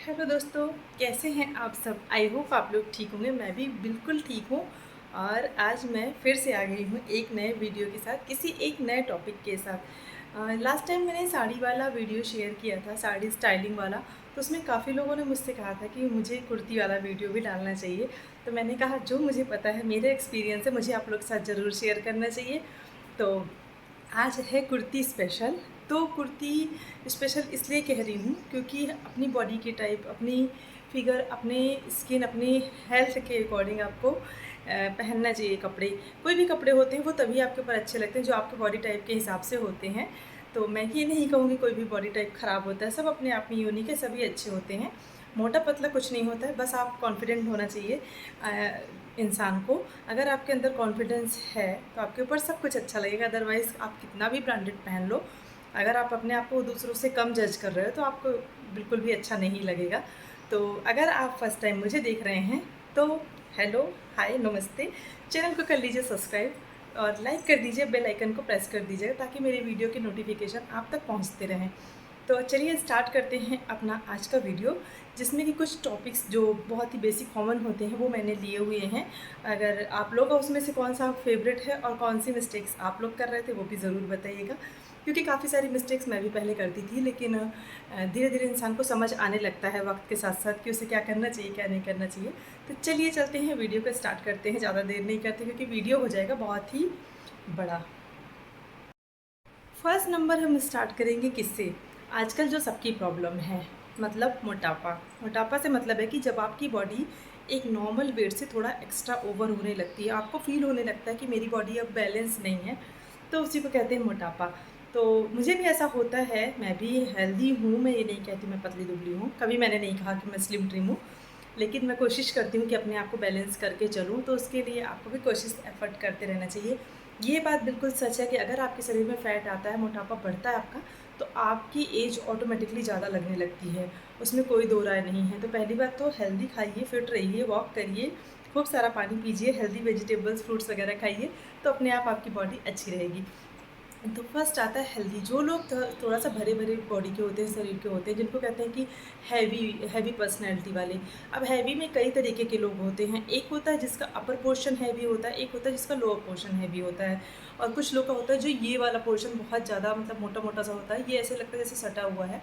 Hello दोस्तों, कैसे हैं आप सब। आई होप आप लोग ठीक होंगे। मैं भी बिल्कुल ठीक हूँ। और आज मैं फिर से आ गई हूँ एक नए वीडियो के साथ, किसी एक नए टॉपिक के साथ। लास्ट टाइम मैंने साड़ी वाला वीडियो शेयर किया था, साड़ी स्टाइलिंग वाला। तो उसमें काफ़ी लोगों ने मुझसे कहा था कि मुझे कुर्ती वाला वीडियो भी डालना चाहिए। तो मैंने कहा जो मुझे पता है, मेरे एक्सपीरियंस है, मुझे आप लोग के साथ ज़रूर शेयर करना चाहिए। तो आज है कुर्ती स्पेशल। तो कुर्ती स्पेशल इसलिए कह रही हूँ क्योंकि अपनी बॉडी के टाइप, अपनी फिगर, अपने स्किन, अपनी हेल्थ के अकॉर्डिंग आपको पहनना चाहिए कपड़े। कोई भी कपड़े होते हैं वो तभी आपके ऊपर अच्छे लगते हैं जो आपके बॉडी टाइप के हिसाब से होते हैं। तो मैं ये नहीं कहूँगी कोई भी बॉडी टाइप ख़राब होता है, सब अपने आप में यूनिक है, सभी अच्छे होते हैं। मोटा पतला कुछ नहीं होता है, बस आप कॉन्फिडेंट होना चाहिए इंसान को। अगर आपके अंदर कॉन्फिडेंस है तो आपके ऊपर सब कुछ अच्छा लगेगा। अदरवाइज़ आप कितना भी ब्रांडेड पहन लो, अगर आप अपने आप को दूसरों से कम जज कर रहे हो तो आपको बिल्कुल भी अच्छा नहीं लगेगा। तो अगर आप फर्स्ट टाइम मुझे देख रहे हैं तो हेलो, हाय, नमस्ते। चैनल को कर लीजिए सब्सक्राइब और लाइक कर दीजिए, बेल आइकन को प्रेस कर दीजिएगा ताकि मेरे वीडियो के नोटिफिकेशन आप तक पहुंचते रहें। तो चलिए स्टार्ट करते हैं अपना आज का वीडियो, जिसमें कि कुछ टॉपिक्स जो बहुत ही बेसिक कॉमन होते हैं वो मैंने लिए हुए हैं। अगर आप लोग का उसमें से कौन सा फेवरेट है और कौन सी मिस्टेक्स आप लोग कर रहे थे वो भी ज़रूर बताइएगा। क्योंकि काफ़ी सारी मिस्टेक्स मैं भी पहले करती थी, लेकिन धीरे धीरे इंसान को समझ आने लगता है वक्त के साथ साथ कि उसे क्या करना चाहिए, क्या नहीं करना चाहिए। तो चलिए चलते हैं, वीडियो को स्टार्ट करते हैं। ज़्यादा देर नहीं करते क्योंकि वीडियो हो जाएगा बहुत ही बड़ा। फर्स्ट नंबर हम स्टार्ट करेंगे किससे। आजकल जो सबकी प्रॉब्लम है, मतलब मोटापा। मोटापा से मतलब है कि जब आपकी बॉडी एक नॉर्मल वेट से थोड़ा एक्स्ट्रा ओवर होने लगती है, आपको फील होने लगता है कि मेरी बॉडी अब बैलेंस नहीं है, तो उसी को कहते हैं मोटापा। तो मुझे भी ऐसा होता है, मैं भी हेल्दी हूँ, मैं ये नहीं कहती मैं पतली दुबली हूँ, कभी मैंने नहीं कहा कि मैं स्लिम ट्रिम हूँ। लेकिन मैं कोशिश करती हूँ कि अपने आप को बैलेंस करके चलूँ, तो उसके लिए आपको भी कोशिश एफर्ट करते रहना चाहिए। ये बात बिल्कुल सच है कि अगर आपके शरीर में फ़ैट आता है, मोटापा बढ़ता है आपका, तो आपकी एज ऑटोमेटिकली ज़्यादा लगने लगती है, उसमें कोई दो राय नहीं है। तो पहली बात तो हेल्दी खाइए, फिट रहिए, वॉक करिए, खूब सारा पानी पीजिए, हेल्दी वेजिटेबल्स, फ्रूट्स वगैरह खाइए, तो अपने आप आपकी बॉडी अच्छी रहेगी। तो फर्स्ट आता है हेल्दी। जो लोग थोड़ा सा भरे भरे बॉडी के होते हैं, शरीर के होते हैं, जिनको कहते हैं कि हैवी हैवी पर्सनैलिटी वाले। अब हैवी में कई तरीके के लोग होते हैं। एक होता है जिसका अपर पोर्शन हैवी होता है, एक होता है जिसका लोअर पोर्शन हैवी होता है, और कुछ लोग का होता है जो ये वाला पोर्शन बहुत ज़्यादा, मतलब मोटा मोटा सा होता है, ये ऐसे लगता है जैसे सटा हुआ है।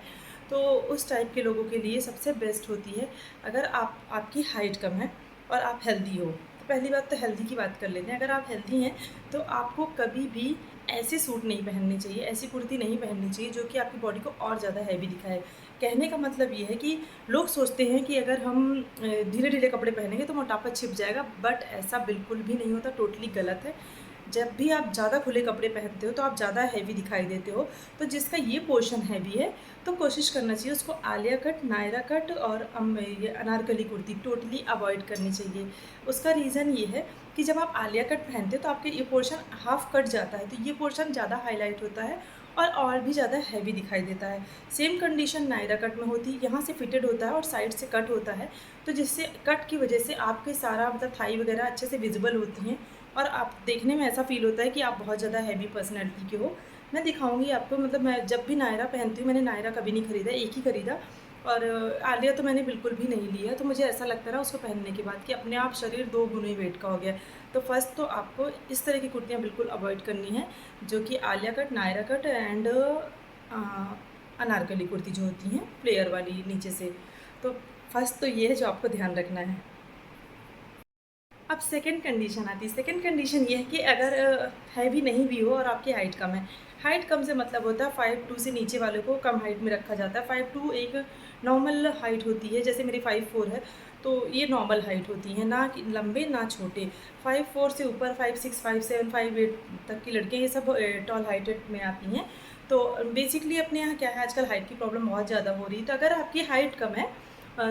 तो उस टाइप के लोगों के लिए सबसे बेस्ट होती है, अगर आपकी हाइट कम है और आप हेल्दी हो। तो पहली बात तो हेल्दी की बात कर लेते हैं। अगर आप हेल्दी हैं तो आपको कभी भी ऐसे सूट नहीं पहनने चाहिए, ऐसी कुर्ती नहीं पहननी चाहिए जो कि आपकी बॉडी को और ज़्यादा हैवी दिखाए। कहने का मतलब ये है कि लोग सोचते हैं कि अगर हम ढीले-ढीले कपड़े पहनेंगे तो मोटापा छिप जाएगा, बट ऐसा बिल्कुल भी नहीं होता, टोटली गलत है। जब भी आप ज़्यादा खुले कपड़े पहनते हो तो आप ज़्यादा हैवी दिखाई देते हो। तो जिसका ये पोर्शन हैवी है, तो कोशिश करना चाहिए उसको आलिया कट, नायरा कट और ये अनारकली कुर्ती टोटली अवॉइड करनी चाहिए। उसका रीज़न ये है कि जब आप आलिया कट पहनते हो तो आपके ये पोर्शन हाफ कट जाता है, तो ये पोर्शन ज़्यादा हाईलाइट होता है और भी ज़्यादा हैवी दिखाई देता है। सेम कंडीशन नायरा कट में होती है, यहाँ से फिटेड होता है और साइड से कट होता है, तो जिससे कट की वजह से आपके सारा, मतलब थाई वगैरह अच्छे से विजिबल होती हैं और आप देखने में ऐसा फ़ील होता है कि आप बहुत ज़्यादा हैवी पर्सनैलिटी के हो। मैं दिखाऊँगी आपको, मतलब मैं जब भी नायरा पहनती हूँ, मैंने नायरा कभी नहीं खरीदा, एक ही खरीदा, और आलिया तो मैंने बिल्कुल भी नहीं लिया। तो मुझे ऐसा लगता है ना उसको पहनने के बाद कि अपने आप शरीर 2 गुने वेट का हो गया है। तो फर्स्ट तो आपको इस तरह की कुर्तियाँ बिल्कुल अवॉइड करनी है, जो कि Alia cut, Naira cut and Anarkali kurti जो होती हैं फ्लेयर वाली नीचे से। तो फर्स्ट तो ये है जो आपको ध्यान रखना है। अब सेकंड कंडीशन आती है। सेकंड कंडीशन ये है कि अगर हैवी नहीं भी हो और आपकी हाइट कम है। हाइट कम से मतलब होता है 5'2" से नीचे वालों को कम हाइट में रखा जाता है। 5'2" एक नॉर्मल हाइट होती है, जैसे मेरी 5'4" है, तो ये नॉर्मल हाइट होती है, ना कि लंबे ना छोटे। 5'4" से ऊपर 5'6", 5'7", 5'8" तक की लड़कियाँ, ये सब टॉल हाइटेड में आती हैं। तो बेसिकली अपने यहाँ क्या है, आजकल हाइट की प्रॉब्लम बहुत ज़्यादा हो रही है। तो अगर आपकी हाइट कम है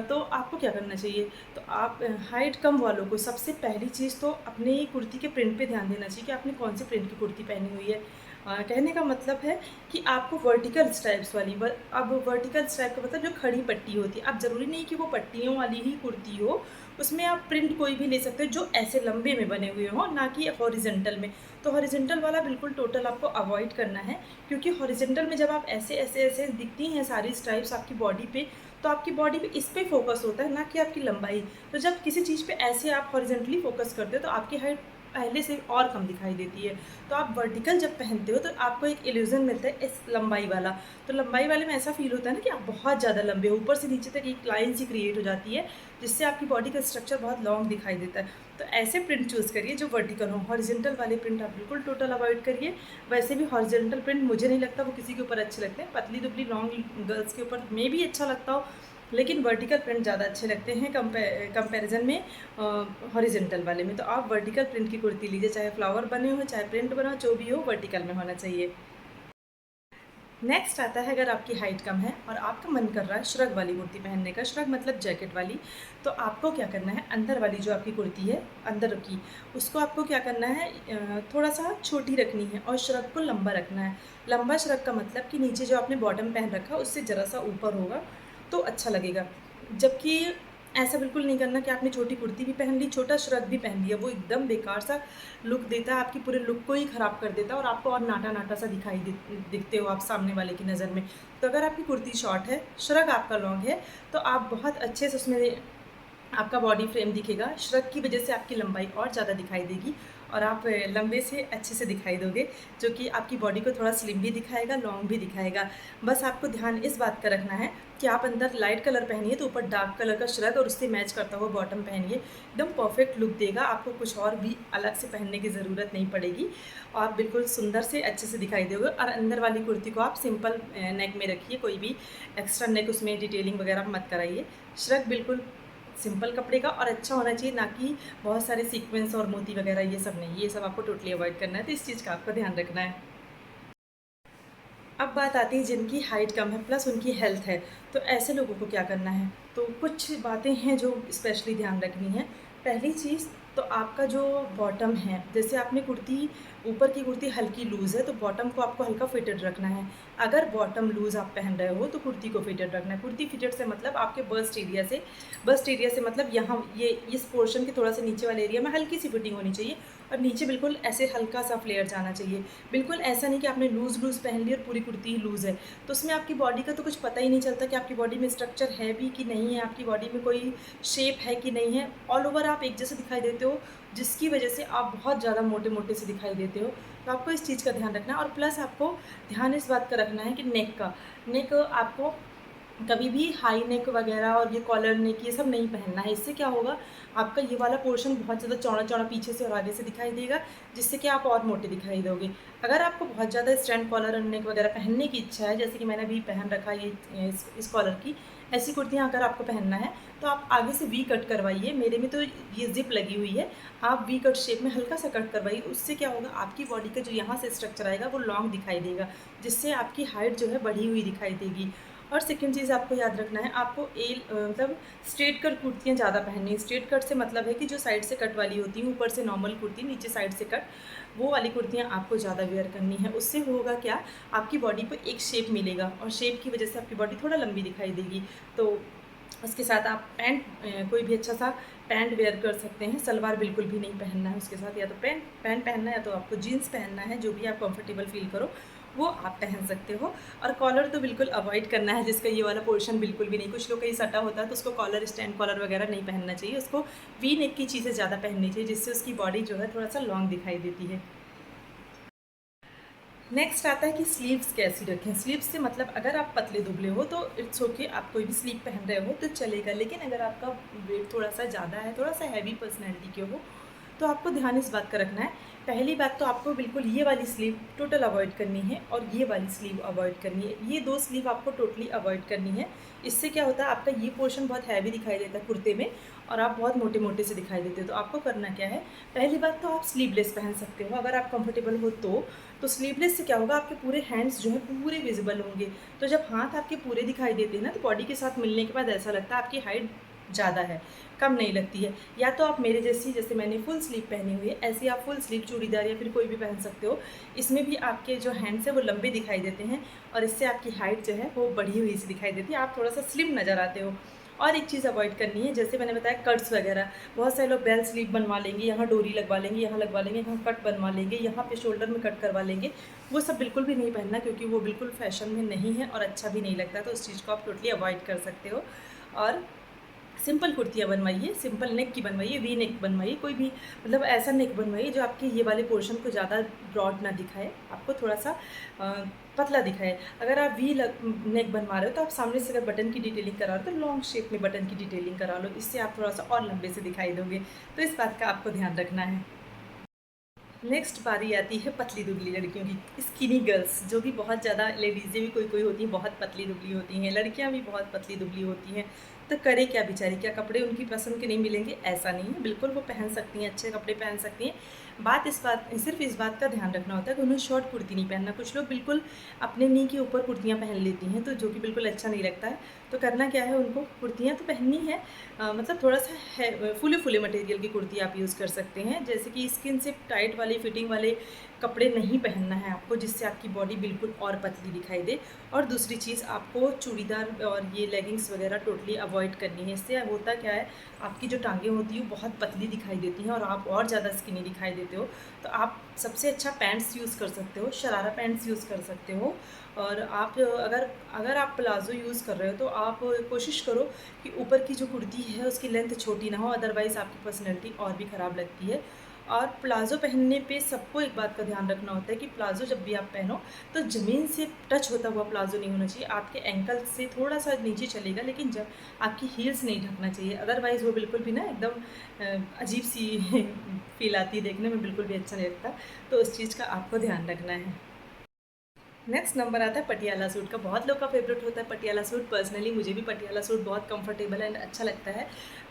तो आपको क्या करना चाहिए, तो आप हाइट कम वालों को सबसे पहली चीज़ तो अपने कुर्ती के प्रिंट पे ध्यान देना चाहिए कि आपने कौन सी प्रिंट की कुर्ती पहनी हुई है। कहने का मतलब है कि आपको वर्टिकल स्ट्राइप्स वाली अब वर्टिकल स्ट्राइप का मतलब जो खड़ी पट्टी होती है, अब ज़रूरी नहीं कि वो पट्टियों वाली ही कुर्ती हो, उसमें आप प्रिंट कोई भी ले सकते हो जो ऐसे लंबे में बने हुए हों, ना कि हॉरिजेंटल में। तो हॉरिजेंटल वाला बिल्कुल टोटल आपको अवॉइड करना है, क्योंकि हॉरिजेंटल में जब आप ऐसे ऐसे ऐसे दिखती हैं सारी स्ट्राइप्स आपकी बॉडी पे, तो आपकी बॉडी पे इस पे फोकस होता है, ना कि आपकी लंबाई। तो जब किसी चीज़ पे ऐसे आप हॉरिजेंटली फोकस करते हो तो आपकी हाइट पहले से और कम दिखाई देती है। तो आप वर्टिकल जब पहनते हो तो आपको एक इल्यूज़न मिलता है इस लंबाई वाला। तो लंबाई वाले में ऐसा फ़ील होता है ना कि आप बहुत ज़्यादा लंबे हो, ऊपर से नीचे तक एक लाइन सी क्रिएट हो जाती है, जिससे आपकी बॉडी का स्ट्रक्चर बहुत लॉन्ग दिखाई देता है। तो ऐसे प्रिंट चूज़ करिए जो वर्टिकल हो, हॉरिजेंटल वाले प्रिंट आप बिल्कुल टोटल अवॉइड करिए। वैसे भी हॉरिजेंटल प्रिंट मुझे नहीं लगता वो किसी के ऊपर अच्छे लगते हैं, पतली-दुबली लॉन्ग गर्ल्स के ऊपर मे बी अच्छा लगता हो, लेकिन वर्टिकल प्रिंट ज़्यादा अच्छे लगते हैं कंपैरिजन में हॉरिजेंटल वाले में। तो आप वर्टिकल प्रिंट की कुर्ती लीजिए, चाहे फ्लावर बने हो, चाहे प्रिंट बना हो, जो भी हो वर्टिकल में होना चाहिए। नेक्स्ट आता है, अगर आपकी हाइट कम है और आपका मन कर रहा है श्रग वाली कुर्ती पहनने का, श्रग मतलब जैकेट वाली, तो आपको क्या करना है, अंदर वाली जो आपकी कुर्ती है अंदर की, उसको आपको क्या करना है, थोड़ा सा छोटी रखनी है और श्रग को लंबा रखना है। लंबा श्रग का मतलब कि नीचे जो आपने बॉटम पहन रखा है उससे ज़रा सा ऊपर होगा तो अच्छा लगेगा। जबकि ऐसा बिल्कुल नहीं करना कि आपने छोटी कुर्ती भी पहन ली, छोटा श्रग भी पहन लिया, वो एकदम बेकार सा लुक देता है, आपकी पूरे लुक को ही ख़राब कर देता है और आपको और नाटा-नाटा सा दिखते हो आप सामने वाले की नज़र में। तो अगर आपकी कुर्ती शॉर्ट है, श्रग आपका लॉन्ग है, तो आप बहुत अच्छे से उसमें आपका बॉडी फ्रेम दिखेगा, श्रग की वजह से आपकी लंबाई और ज़्यादा दिखाई देगी और आप लंबे से अच्छे से दिखाई दोगे, जो कि आपकी बॉडी को थोड़ा स्लिम भी दिखाएगा, लॉन्ग भी दिखाएगा। बस आपको ध्यान इस बात का रखना है कि आप अंदर लाइट कलर पहनिए तो ऊपर डार्क कलर का श्रग और उससे मैच करता हुआ बॉटम पहनिए, एकदम परफेक्ट लुक देगा, आपको कुछ और भी अलग से पहनने की ज़रूरत नहीं पड़ेगी और आप बिल्कुल सुंदर से अच्छे से दिखाई दोगे। और अंदर वाली कुर्ती को आप सिंपल नेक में रखिए, कोई भी एक्स्ट्रा नेक उसमें डिटेलिंग वगैरह मत कराइए। श्रग बिल्कुल सिंपल कपड़े का और अच्छा होना चाहिए, ना कि बहुत सारे सीक्वेंस और मोती वगैरह, ये सब नहीं, ये सब आपको टोटली अवॉइड करना है, तो इस चीज़ का आपको ध्यान रखना है। अब बात आती है जिनकी हाइट कम है प्लस उनकी हेल्थ है, तो ऐसे लोगों को क्या करना है, तो कुछ बातें हैं जो स्पेशली ध्यान रखनी है। पहली चीज़ तो आपका जो बॉटम है, जैसे आपने कुर्ती, ऊपर की कुर्ती हल्की लूज़ है तो बॉटम को आपको हल्का फिटेड रखना है। अगर बॉटम लूज़ आप पहन रहे हो तो कुर्ती को फिटेड रखना है। कुर्ती फिटेड से मतलब आपके बस्ट एरिया से मतलब यहाँ ये इस पोर्शन के थोड़ा सा नीचे वाले एरिया में हल्की सी फिटिंग होनी चाहिए और नीचे बिल्कुल ऐसे हल्का सा फ्लेयर जाना चाहिए। बिल्कुल ऐसा नहीं कि आपने लूज़ पहन ली और पूरी कुर्ती ही लूज़ है, तो उसमें आपकी बॉडी का तो कुछ पता ही नहीं चलता कि आपकी बॉडी में स्ट्रक्चर है भी कि नहीं है, आपकी बॉडी में कोई शेप है कि नहीं है। ऑल ओवर आप एक जैसे दिखाई देते हो, जिसकी वजह से आप बहुत ज़्यादा मोटे-मोटे से दिखाई देते हो। तो आपको इस चीज़ का ध्यान रखना है और प्लस आपको ध्यान इस बात का रखना है कि नेक आपको कभी भी हाई नेक वगैरह और ये कॉलर नेक ये सब नहीं पहनना है। इससे क्या होगा, आपका ये वाला पोर्शन बहुत ज़्यादा चौड़ा-चौड़ा पीछे से और आगे से दिखाई देगा, जिससे कि आप और मोटे दिखाई दोगे। अगर आपको बहुत ज़्यादा स्टैंड कॉलर और नेक वगैरह पहनने की इच्छा है, जैसे कि मैंने अभी पहन रखा है ये इस कॉलर की, ऐसी कुर्तियाँ अगर आपको पहनना है, तो आप आगे से वी कट करवाइए। मेरे में तो ये ज़िप लगी हुई है, आप वी कट शेप में हल्का सा कट करवाइए। उससे क्या होगा, आपकी बॉडी का जो यहाँ से स्ट्रक्चर आएगा वो लॉन्ग दिखाई देगा, जिससे आपकी हाइट जो है बढ़ी हुई दिखाई देगी। और सेकंड चीज़ आपको याद रखना है, आपको मतलब स्ट्रेट कट कुर्तियाँ ज़्यादा पहननी है। स्ट्रेट कट से मतलब है कि जो साइड से कट वाली होती हैं, ऊपर से नॉर्मल कुर्ती, नीचे साइड से कट, वो वाली कुर्तियाँ आपको ज़्यादा वेयर करनी है। उससे होगा क्या, आपकी बॉडी को एक शेप मिलेगा और शेप की वजह से आपकी बॉडी थोड़ा लंबी दिखाई देगी। तो उसके साथ आप कोई भी अच्छा सा पैंट वेयर कर सकते हैं। सलवार बिल्कुल भी नहीं पहनना है उसके साथ, या तो पैंट पहनना है या तो आपको जीन्स पहनना है, जो भी आप कंफर्टेबल फ़ील करो वो आप पहन सकते हो। और कॉलर तो बिल्कुल अवॉइड करना है, जिसका ये वाला पोर्शन बिल्कुल भी नहीं। कुछ लोग कहीं सटा होता है तो उसको कॉलर, स्टैंड कॉलर वगैरह नहीं पहनना चाहिए, उसको वी नेक की चीज़ें ज़्यादा पहननी चाहिए, जिससे उसकी बॉडी जो है थोड़ा सा लॉन्ग दिखाई देती है। नेक्स्ट आता है कि स्लीव्स कैसी रखें। स्लीव्स से मतलब अगर आप पतले दुबले हो तो इट्स ओके, आप कोई भी स्लीव पहन रहे हो तो चलेगा, लेकिन अगर आपका वेट थोड़ा सा ज़्यादा है, थोड़ा सा हैवी पर्सनैलिटी के हो, तो आपको ध्यान इस बात का रखना है। पहली बात तो आपको बिल्कुल ये वाली स्लीव टोटल अवॉइड करनी है और ये वाली स्लीव अवॉइड करनी है। ये 2 स्लीव आपको टोटली अवॉइड करनी है। इससे क्या होता है, आपका ये पोर्शन बहुत हैवी दिखाई देता है कुर्ते में और आप बहुत मोटे-मोटे से दिखाई देते हो। तो आपको करना क्या है, पहली बात तो आप स्लीवलेस पहन सकते हो अगर आप कंफर्टेबल हो तो। तो स्लीवलेस से क्या होगा, आपके पूरे हैंड्स जो हैं पूरे विजिबल होंगे। तो जब हाथ आपके पूरे दिखाई देते हैं ना, तो बॉडी के साथ मिलने के बाद ऐसा लगता है आपकी हाइट ज़्यादा है, कम नहीं लगती है। या तो आप मेरे जैसी, जैसे मैंने फुल स्लीव पहनी हुई है, ऐसी आप फुल स्लीव चूड़ीदार या फिर कोई भी पहन सकते हो। इसमें भी आपके जो हैंड्स हैं वो लंबे दिखाई देते हैं और इससे आपकी हाइट जो है वो बढ़ी हुई सी दिखाई देती है, आप थोड़ा-सा स्लिम नज़र आते हो। और एक चीज़ अवॉइड करनी है, जैसे मैंने बताया कट्स वगैरह, बहुत सारे लोग बेल स्लीव बनवा लेंगे, यहाँ डोरी लगवा लेंगे, यहाँ लगवा लेंगे, यहाँ कट बनवा लेंगे, यहाँ पे शोल्डर में कट करवा लेंगे। वो सब बिल्कुल भी नहीं पहनना, क्योंकि वो बिल्कुल फैशन में नहीं है और अच्छा भी नहीं लगता, तो उस चीज़ को आप टोटली अवॉइड कर सकते हो। और सिंपल कुर्तियाँ बनवाइए, सिंपल नेक की बनवाइए, वी नेक बनवाइए, कोई भी मतलब ऐसा नेक बनवाइए जो आपके ये वाले पोर्शन को ज़्यादा ब्रॉड ना दिखाए, आपको थोड़ा-सा पतला दिखाए। अगर आप नेक बनवा रहे हो तो आप सामने से अगर बटन की डिटेलिंग करा रहे हो तो लॉन्ग शेप में बटन की डिटेलिंग करा लो, इससे आप थोड़ा-सा और लंबे से दिखाई दोगे। तो इस बात का आपको ध्यान रखना है। नेक्स्ट बारी आती है पतली दुबली लड़कियों की, स्किनी गर्ल्स, जो कि बहुत ज़्यादा, लेडीज़ें भी कोई कोई होती हैं बहुत पतली दुबली होती हैं, लड़कियां भी बहुत पतली दुबली होती हैं। तो करे क्या बेचारी, क्या कपड़े उनकी पसंद के नहीं मिलेंगे? ऐसा नहीं है, बिल्कुल वो पहन सकती हैं, अच्छे कपड़े पहन सकती हैं। सिर्फ इस बात का ध्यान रखना होता है कि उन्हें शॉर्ट कुर्ती नहीं पहनना। कुछ लोग बिल्कुल अपने नी के ऊपर कुर्तियाँ पहन लेती हैं, तो जो कि बिल्कुल अच्छा नहीं लगता है। तो करना क्या है, उनको कुर्तियाँ तो पहननी है, मतलब थोड़ा-सा है फूले-फूले मटेरियल की कुर्ती आप यूज़ कर सकते हैं, जैसे कि स्किन से टाइट वाली फिटिंग वाले कपड़े नहीं पहनना है आपको, जिससे आपकी बॉडी बिल्कुल और पतली दिखाई दे। और दूसरी चीज़, आपको चूड़ीदार और ये लेगिंग्स वगैरह टोटली अवॉइड करनी है। इससे होता क्या है, आपकी जो टाँगें होती हैं वो बहुत पतली दिखाई देती हैं और आप और ज़्यादा स्किनी दिखाई देते हो। तो आप सबसे अच्छा पैंट्स यूज़ कर सकते हो, शरारा पैंट्स यूज़ कर सकते हो। और आप अगर अगर आप प्लाज़ो यूज़ कर रहे हो तो आप कोशिश करो कि ऊपर की जो कुर्ती है उसकी लेंथ छोटी ना हो, अदरवाइज़ आपकी पर्सनैलिटी और भी ख़राब लगती है। और प्लाज़ो पहनने पे सबको एक बात का ध्यान रखना होता है कि प्लाज़ो जब भी आप पहनो तो ज़मीन से टच होता हुआ प्लाज़ो नहीं होना चाहिए, आपके एंकल से थोड़ा-सा नीचे चलेगा, लेकिन जब आपकी हील्स नहीं ढकना चाहिए, अदरवाइज़ वो बिल्कुल भी ना एकदम अजीब-सी फ़ील आती है, देखने में बिल्कुल भी अच्छा नहीं लगता। तो उस चीज़ का आपको ध्यान रखना है। नेक्स्ट नंबर आता है पटियाला सूट का। बहुत लोग का फेवरेट होता है पटियाला सूट। पर्सनली मुझे भी पटियाला सूट बहुत कंफर्टेबल एंड अच्छा लगता है।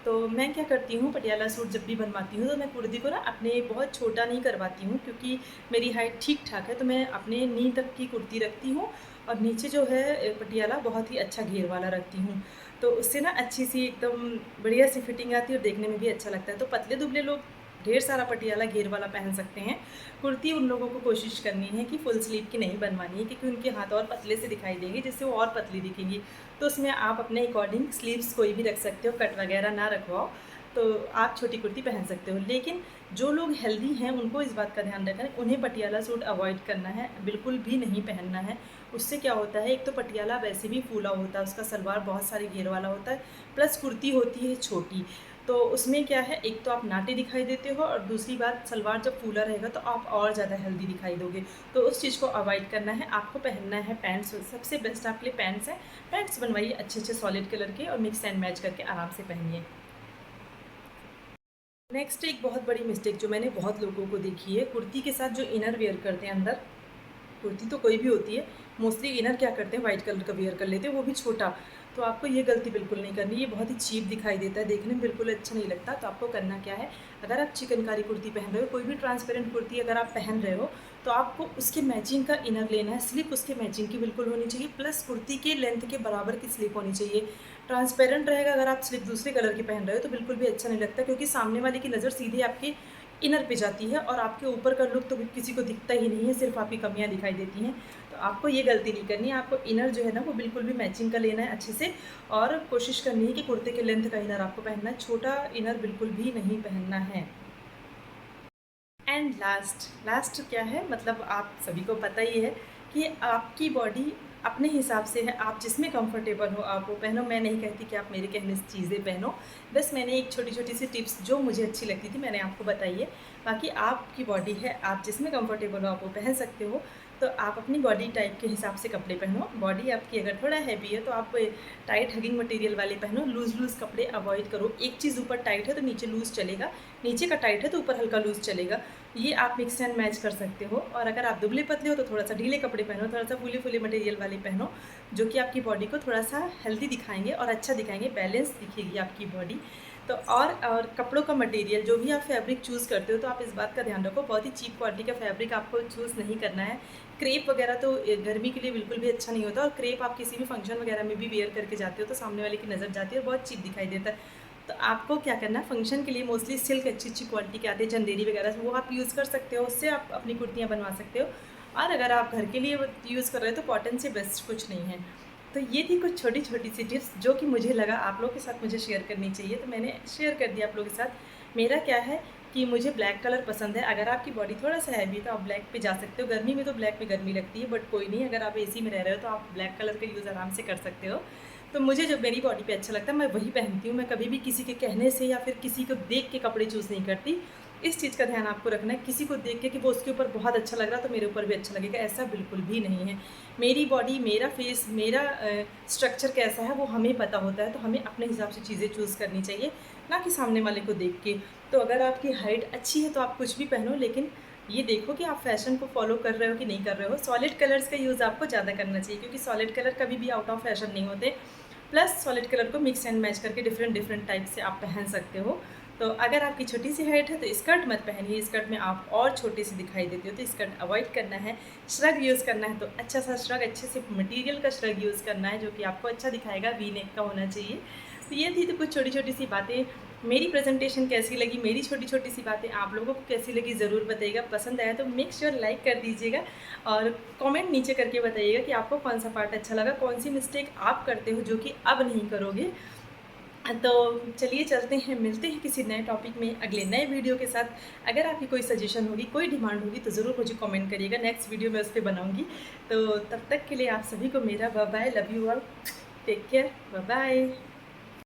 तो मैं क्या करती हूँ, पटियाला सूट जब भी बनवाती हूँ तो मैं कुर्ती को ना अपने बहुत छोटा नहीं करवाती हूँ, क्योंकि मेरी हाइट ठीक ठाक है, तो मैं अपने नी तक की कुर्ती रखती हूँ और नीचे जो है पटियाला बहुत ही अच्छा घेर वाला रखती हूँ। तो उससे ना अच्छी सी एकदम बढ़िया सी फिटिंग आती है और देखने में भी अच्छा लगता है। तो पतले दुबले लोग ढेर सारा पटियाला घेर वाला पहन सकते हैं। कुर्ती उन लोगों को कोशिश करनी है कि फुल स्लीव की नहीं बनवानी है, क्योंकि उनके हाथ और पतले से दिखाई देंगे, जिससे वो और पतली दिखेंगी। तो उसमें आप अपने अकॉर्डिंग स्लीव्स कोई भी रख सकते हो, कट वगैरह ना रखवाओ, तो आप छोटी कुर्ती पहन सकते हो। लेकिन जो लोग हेल्दी हैं उनको इस बात का ध्यान रखना है, उन्हें पटियाला सूट अवॉइड करना है, बिल्कुल भी नहीं पहनना है। उससे क्या होता है, एक तो पटियाला वैसे भी फूला होता है, उसका सलवार बहुत सारे घेर वाला होता है, प्लस कुर्ती होती है छोटी। तो उसमें क्या है, एक तो आप नाटे दिखाई देते हो और दूसरी बात, सलवार जब फूला रहेगा तो आप और ज़्यादा हेल्दी दिखाई दोगे। तो उस चीज़ को अवॉइड करना है, आपको पहनना है पैंट्स। सबसे बेस्ट आपके लिए पैंट्स हैं। पैंट्स बनवाइए अच्छे अच्छे सॉलिड कलर के और मिक्स एंड मैच करके आराम से पहनिए। नेक्स्ट एक बहुत बड़ी मिस्टेक जो मैंने बहुत लोगों को देखी है, कुर्ती के साथ जो इनर वेयर करते हैं अंदर, कुर्ती तो कोई भी होती है, मोस्टली इनर क्या करते हैं, वाइट कलर का वियर कर लेते हैं, वो भी छोटा। तो आपको ये गलती बिल्कुल नहीं करनी, ये बहुत ही चीप दिखाई देता है, देखने में बिल्कुल अच्छा नहीं लगता। तो आपको करना क्या है, अगर आप चिकनकारी कुर्ती पहन रहे हो, कोई भी ट्रांसपेरेंट कुर्ती अगर आप पहन रहे हो, तो आपको उसके मैचिंग का इनर लेना है, स्लिप उसके मैचिंग की बिल्कुल होनी चाहिए, प्लस कुर्ती के लेंथ के बराबर की स्लिप होनी चाहिए। ट्रांसपेरेंट रहेगा अगर आप स्लिप दूसरे कलर की पहन रहे हो तो बिल्कुल भी अच्छा नहीं लगता, क्योंकि सामने वाले की नज़र सीधे आपके इनर पे जाती है और आपके ऊपर का लुक तो किसी को दिखता ही नहीं है, सिर्फ आपकी कमियां दिखाई देती हैं। तो आपको ये गलती नहीं करनी है, आपको इनर जो है ना वो बिल्कुल भी मैचिंग का लेना है अच्छे से, और कोशिश करनी है कि कुर्ते के लेंथ का इनर आपको पहनना है, छोटा इनर बिल्कुल भी नहीं पहनना है। एंड लास्ट क्या है, मतलब आप सभी को पता ही है कि आपकी बॉडी अपने हिसाब से है, आप जिसमें कंफर्टेबल हो आप वो पहनो। मैं नहीं कहती कि आप मेरे कहने से चीज़ें पहनो, बस मैंने एक छोटी छोटी सी टिप्स जो मुझे अच्छी लगती थी मैंने आपको बताई है। बाकी आपकी बॉडी है, आप जिसमें कंफर्टेबल हो आप वो पहन सकते हो। तो आप अपनी बॉडी टाइप के हिसाब से कपड़े पहनो। बॉडी आपकी अगर थोड़ा हैवी है तो आप टाइट हगिंग मटेरियल वाले पहनो, लूज़ कपड़े अवॉइड करो। एक चीज़ ऊपर टाइट है तो नीचे लूज़ चलेगा, नीचे का टाइट है तो ऊपर हल्का लूज़ चलेगा। ये आप मिक्स एंड मैच कर सकते हो। और अगर आप दुबले पतले हो तो थोड़ा सा ढीले कपड़े पहनो, थोड़ा सा फूले फूले मटेरियल वाले पहनो, जो कि आपकी बॉडी को थोड़ा सा हेल्दी दिखाएंगे और अच्छा दिखाएंगे, बैलेंस दिखेगी आपकी बॉडी। तो और कपड़ों का मटेरियल जो भी आप फैब्रिक चूज़ करते हो तो आप इस बात का ध्यान रखो, बहुत ही चीप क्वालिटी का फैब्रिक आपको चूज़ नहीं करना है। क्रेप वगैरह तो गर्मी के लिए बिल्कुल भी अच्छा नहीं होता, और क्रेप आप किसी भी फंक्शन वगैरह में भी वेयर करके जाते हो तो सामने वाले की नज़र जाती है और बहुत चीप दिखाई देता है। तो आपको क्या करना है, फंक्शन के लिए मोस्टली सिल्क अच्छी क्वालिटी के आते हैं, चंदेरी वगैरह, वो आप यूज़ कर सकते हो, उससे आप अपनी कुर्तियाँ बनवा सकते हो। और अगर आप घर के लिए यूज़ कर रहे हो तो कॉटन से बेस्ट कुछ नहीं है। तो ये थी कुछ छोटी-छोटी सी टिप्स जो कि मुझे लगा आप लोगों के साथ मुझे शेयर करनी चाहिए, तो मैंने शेयर कर दिया आप लोगों के साथ। मेरा क्या है कि मुझे ब्लैक कलर पसंद है, अगर आपकी बॉडी थोड़ा-सा हैवी है तो आप ब्लैक पे जा सकते हो। गर्मी में तो ब्लैक में गर्मी लगती है, बट कोई नहीं, अगर आप एसी में रह रहे हो तो आप ब्लैक कलर का यूज़ आराम से कर सकते हो। तो मुझे जो मेरी बॉडी पे अच्छा लगता है मैं वही पहनती हूँ, मैं कभी भी किसी के कहने से या फिर किसी को देख के कपड़े चूज़ नहीं करती। इस चीज़ का ध्यान आपको रखना है, किसी को देख के कि वो उसके ऊपर बहुत अच्छा लग रहा है तो मेरे ऊपर भी अच्छा लगेगा, ऐसा बिल्कुल भी नहीं है। मेरी बॉडी, मेरा फेस, मेरा स्ट्रक्चर कैसा है वो हमें पता होता है, तो हमें अपने हिसाब से चीज़ें चूज़ करनी चाहिए, ना कि सामने वाले को देख के। तो अगर आपकी हाइट अच्छी है तो आप कुछ भी पहनो, लेकिन ये देखो कि आप फैशन को फॉलो कर रहे हो कि नहीं कर रहे हो। सॉलिड कलर्स का यूज़ आपको ज़्यादा करना चाहिए, क्योंकि सॉलिड कलर कभी भी आउट ऑफ फैशन नहीं होते। प्लस सॉलिड कलर को मिक्स एंड मैच करके डिफरेंट डिफरेंट टाइप से आप पहन सकते हो। तो अगर आपकी छोटी सी हाइट है तो स्कर्ट मत पहनिए, स्कर्ट में आप और छोटी सी दिखाई देती हो, तो स्कर्ट अवॉइड करना है। श्रग यूज़ करना है तो अच्छा सा श्रग, अच्छे से मटेरियल का श्रग यूज़ करना है जो कि आपको अच्छा दिखाएगा, वी नेक का होना चाहिए। तो ये थी तो कुछ छोटी छोटी सी बातें। मेरी प्रेजेंटेशन कैसी लगी, मेरी छोटी छोटी सी बातें आप लोगों को कैसी लगी ज़रूर बताइएगा। पसंद आया तो मेक श्योर लाइक कर दीजिएगा और कमेंट नीचे करके बताइएगा कि आपको कौन सा पार्ट अच्छा लगा, कौन सी मिस्टेक आप करते हो जो कि अब नहीं करोगे। तो चलिए चलते हैं, मिलते हैं किसी नए टॉपिक में अगले नए वीडियो के साथ। अगर आपकी कोई सजेशन होगी, कोई डिमांड होगी तो ज़रूर मुझे कमेंट करिएगा, नेक्स्ट वीडियो मैं उस पर बनाऊँगी। तो तब तक के लिए आप सभी को मेरा bye bye, love you all, take care, bye bye.